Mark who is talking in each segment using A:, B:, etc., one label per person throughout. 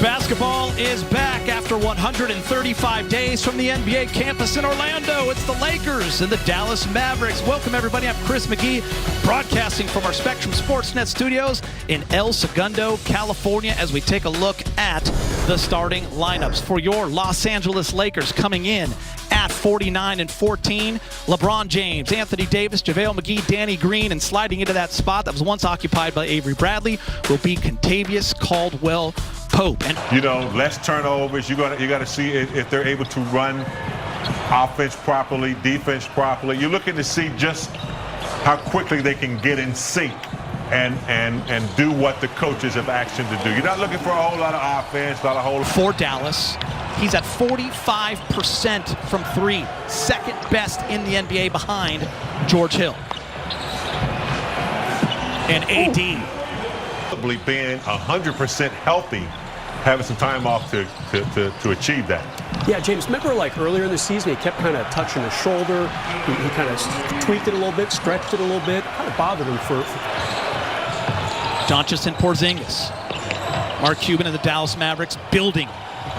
A: Basketball is back after 135 days from the NBA campus in Orlando. It's the Lakers and the Dallas Mavericks. Welcome, everybody. I'm Chris McGee, broadcasting from our Spectrum Sportsnet studios in El Segundo, California, as we take a look at the starting lineups for your Los Angeles Lakers. Coming in at 49 and 14, LeBron James, Anthony Davis, JaVale McGee, Danny Green, and sliding into that spot that was once occupied by Avery Bradley will be Kentavious Caldwell-Pope. And
B: you know, less turnovers. You got to see if they're able to run offense properly, defense properly. You're looking to see just how quickly they can get in sync and do what the coaches have asked them to do. You're not looking for a whole lot of offense, not a whole.
A: For Dallas, he's at 45% from three, second best in the NBA behind George Hill and AD.
B: Probably being 100% healthy, having some time off to achieve that.
C: Yeah, James, remember like earlier in the season, he kept kind of touching his shoulder. He kind of tweaked it a little bit, stretched it a little bit. Kind of bothered him for.
A: Doncic and Porzingis. Mark Cuban and the Dallas Mavericks building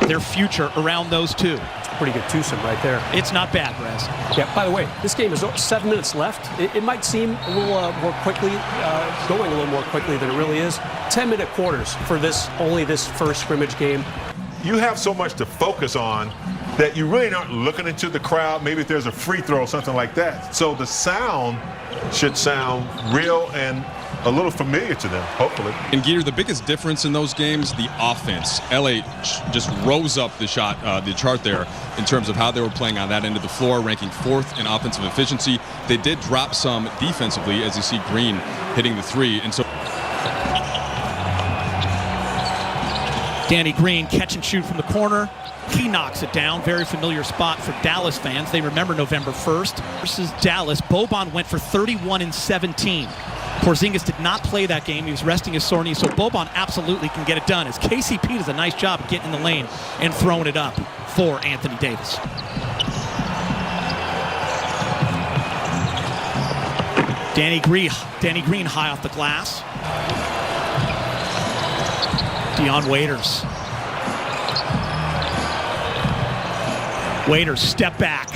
A: their future around those two.
C: Pretty good twosome right there.
A: It's not bad, Rez.
C: Yeah, by the way, this game is 7 minutes left. It might seem a little more quickly, going a little more quickly than it really is. 10-minute quarters for only this first scrimmage game.
B: You have so much to focus on that you really aren't looking into the crowd. Maybe if there's a free throw or something like that. So the sound should sound real and a little familiar to them, hopefully.
D: And Geeter, the biggest difference in those games, the offense. LA just rose up the chart there in terms of how they were playing on that end of the floor, ranking 4th in offensive efficiency. They did drop some defensively, as you see Green hitting the three. And so
A: Danny Green, catch and shoot from the corner. He knocks it down. Very familiar spot for Dallas fans. They remember November 1st versus Dallas. Boban went for 31 and 17. Porzingis did not play that game. He was resting his sore knee, so Boban absolutely can get it done, as KCP does a nice job of getting in the lane and throwing it up for Anthony Davis. Danny Green high off the glass. Dion Waiters. Waiters, step back,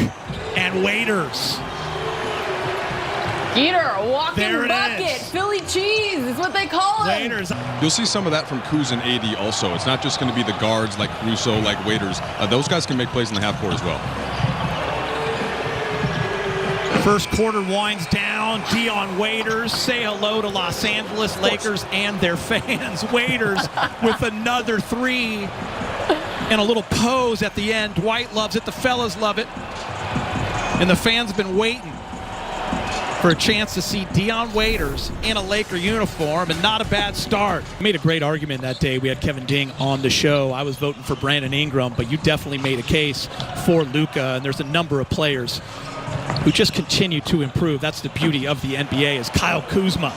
A: and Waiters.
E: Geeter, walking
A: There it
E: bucket,
A: is.
E: Philly cheese is what they call it.
A: Waiters.
D: you'll see some of that from Kuz and AD also. It's not just going to be the guards like Caruso, like Waiters. Those guys can make plays in the half court as well.
A: First quarter winds down. Dion Waiters, say hello to Los Angeles Lakers and their fans. Waiters with another three and a little pose at the end. Dwight loves it. The fellas love it. And the fans have been waiting for a chance to see Dion Waiters in a Laker uniform, and not a bad start. Made a great argument that day. We had Kevin Ding on the show. I was voting for Brandon Ingram, but you definitely made a case for Luka, and there's a number of players who just continue to improve. That's the beauty of the NBA, as Kyle Kuzma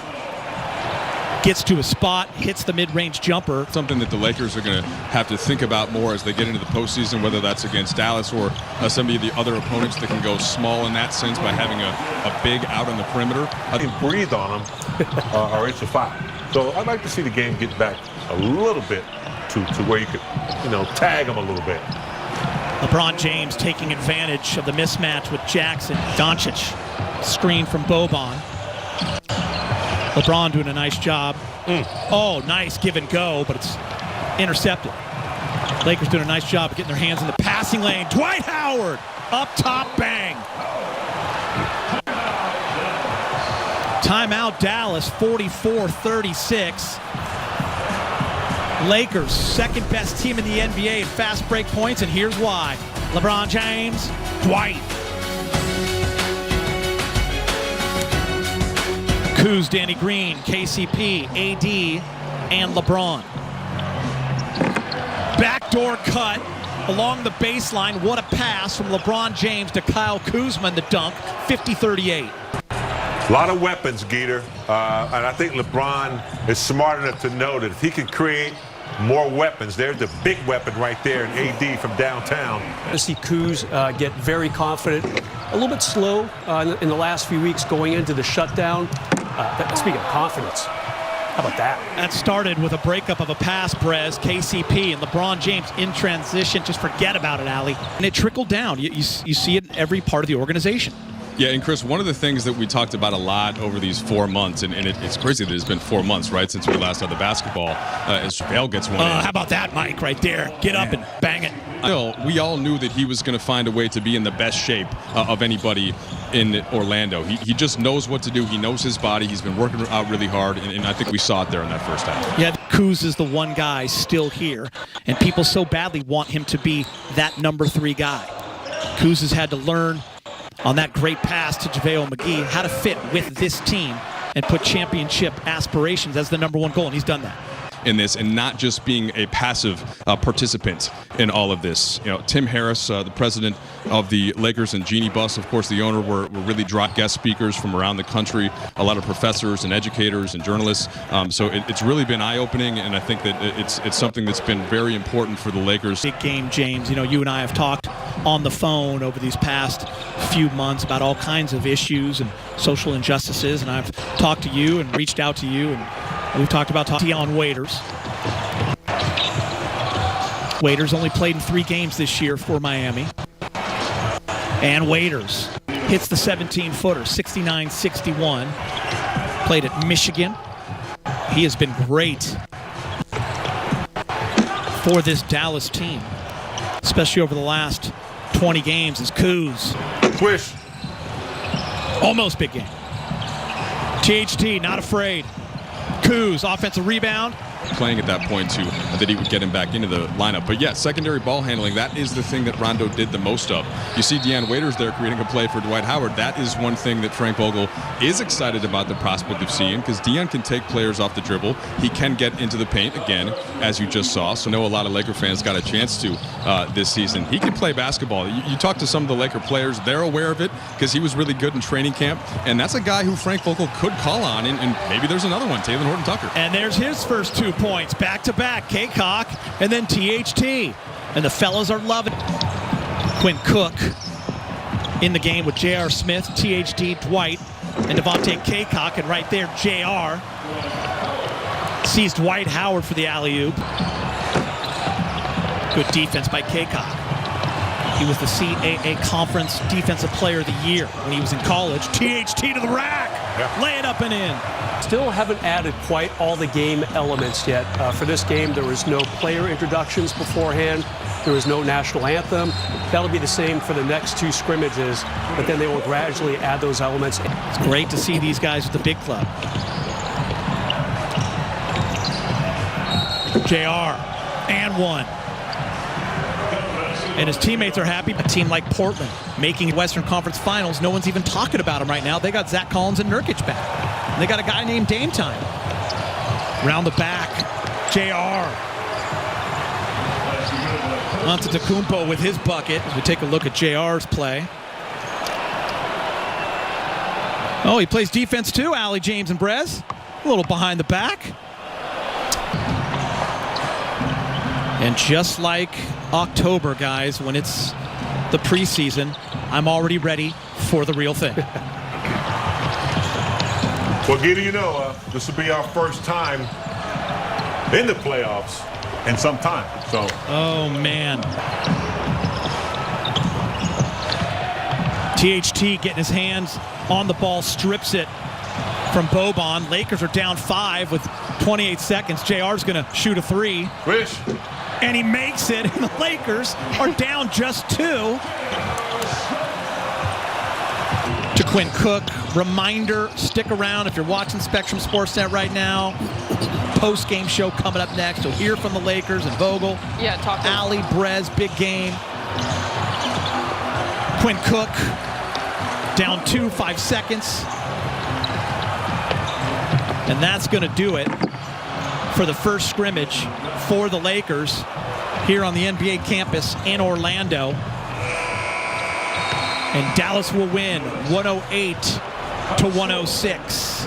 A: gets to a spot, hits the mid-range jumper.
D: Something that the Lakers are going to have to think about more as they get into the postseason, whether that's against Dallas or some of the other opponents that can go small in that sense by having a big out on the perimeter.
B: I can breathe on them or it's a foul. So I'd like to see the game get back a little bit to where you could, tag them a little bit.
A: LeBron James taking advantage of the mismatch with Jackson. Doncic, screen from Boban. LeBron doing a nice job. Oh, nice give and go, but it's intercepted. Lakers doing a nice job of getting their hands in the passing lane. Dwight Howard, up top, bang. Timeout, Dallas, 44-36. Lakers, second best team in the NBA in fast break points, and here's why. LeBron James, Dwight. Kuz, Danny Green, KCP, AD, and LeBron. Backdoor cut along the baseline. What a pass from LeBron James to Kyle Kuzma in the dunk, 50-38.
B: A lot of weapons, Geeter, and I think LeBron is smart enough to know that if he can create more weapons, there's the big weapon right there in AD from downtown.
C: To see Kuz get very confident, a little bit slow in the last few weeks going into the shutdown. Speaking of confidence, How about that?
A: That started with a breakup of a pass, Brez, KCP, and LeBron James in transition. Just forget about it, Allie. And it trickled down. You see it in every part of the organization.
D: Yeah, and Chris, one of the things that we talked about a lot over these 4 months, and it's crazy that it's been 4 months, right, since we last had the basketball, as JaVale gets one in.
A: How about that, Mike, right there? Get up and bang it.
D: Still, we all knew that he was going to find a way to be in the best shape of anybody in Orlando. He just knows what to do. He knows his body. He's been working out really hard, and I think we saw it there in that first half.
A: Yeah, Kuz is the one guy still here, and people so badly want him to be that number 3 guy. Kuz has had to learn on that great pass to JaVale McGee how to fit with this team and put championship aspirations as the number 1 goal, and he's done that.
D: In this, and not just being a passive participant in all of this. You know, Tim Harris, the president of the Lakers, and Jeannie Buss, of course, the owner, were really drop guest speakers from around the country, a lot of professors and educators and journalists. So it's really been eye-opening, and I think that it's something that's been very important for the Lakers.
A: Big game, James. You know, you and I have talked on the phone over these past few months about all kinds of issues and social injustices, and I've talked to you and reached out to you, and we've talked about Dion Waiters. Waiters only played in 3 games this year for Miami. And Waiters hits the 17-footer, 69-61. Played at Michigan. He has been great for this Dallas team, especially over the last 20 games as Kuz.
B: Swish.
A: Almost big game. THT not afraid. Kuz, offensive rebound.
D: Playing at that point, too, that he would get him back into the lineup. But, yeah, secondary ball handling, that is the thing that Rondo did the most of. You see Dion Waiters there creating a play for Dwight Howard. That is one thing that Frank Vogel is excited about the prospect of seeing, because Dion can take players off the dribble. He can get into the paint, again, as you just saw. So I know a lot of Laker fans got a chance to this season. He can play basketball. You talk to some of the Laker players, they're aware of it because he was really good in training camp. And that's a guy who Frank Vogel could call on, and maybe there's another one, Taylor Horton-Tucker.
A: And there's his first 2 points, back-to-back, Kaycock, and then THT. And the fellas are loving it. Quinn Cook in the game with J.R. Smith, THT, Dwight, and Devontae Kaycock. And right there, J.R. sees Dwight Howard for the alley-oop. Good defense by Kaycock. He was the CAA Conference Defensive Player of the Year when he was in college. THT to the rack. Yeah. Lay it up and in.
C: Still haven't added quite all the game elements yet. For this game, there was no player introductions beforehand. There was no national anthem. That'll be the same for the next 2 scrimmages, but then they will gradually add those elements.
A: It's great to see these guys at the big club. JR, and 1. And his teammates are happy. A team like Portland making Western Conference Finals, no one's even talking about them right now. They got Zach Collins and Nurkic back. And they got a guy named Dame Time. Round the back, JR. Antetokounmpo with his bucket as we take a look at JR's play. Oh, he plays defense too, Allie, James, and Brez. A little behind the back. And just like October, guys, when it's the preseason, I'm already ready for the real thing.
B: Well, Giddy, you know, this will be our first time in the playoffs in some time. So.
A: Oh, man. THT getting his hands on the ball, strips it from Boban. Lakers are down 5 with 28 seconds. JR's going to shoot a 3.
B: Wish.
A: And he makes it, and the Lakers are down just 2. To Quinn Cook, reminder, stick around if you're watching Spectrum Sportsnet right now. Post-game show coming up next. You'll hear from the Lakers and Vogel.
E: Yeah, talk to
A: Allie, Brez, big game. Quinn Cook, down 2, 5 seconds. And that's going to do it for the first scrimmage for the Lakers here on the NBA campus in Orlando. And Dallas will win 108-106.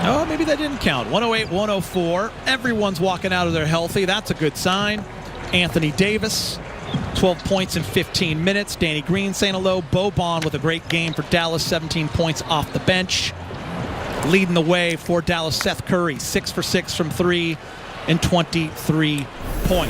A: Oh, maybe that didn't count. 108-104. Everyone's walking out of there healthy. That's a good sign. Anthony Davis, 12 points in 15 minutes. Danny Green saying hello. Boban with a great game for Dallas, 17 points off the bench. Leading the way for Dallas, Seth Curry, 6 for 6 from 3 and 23 points.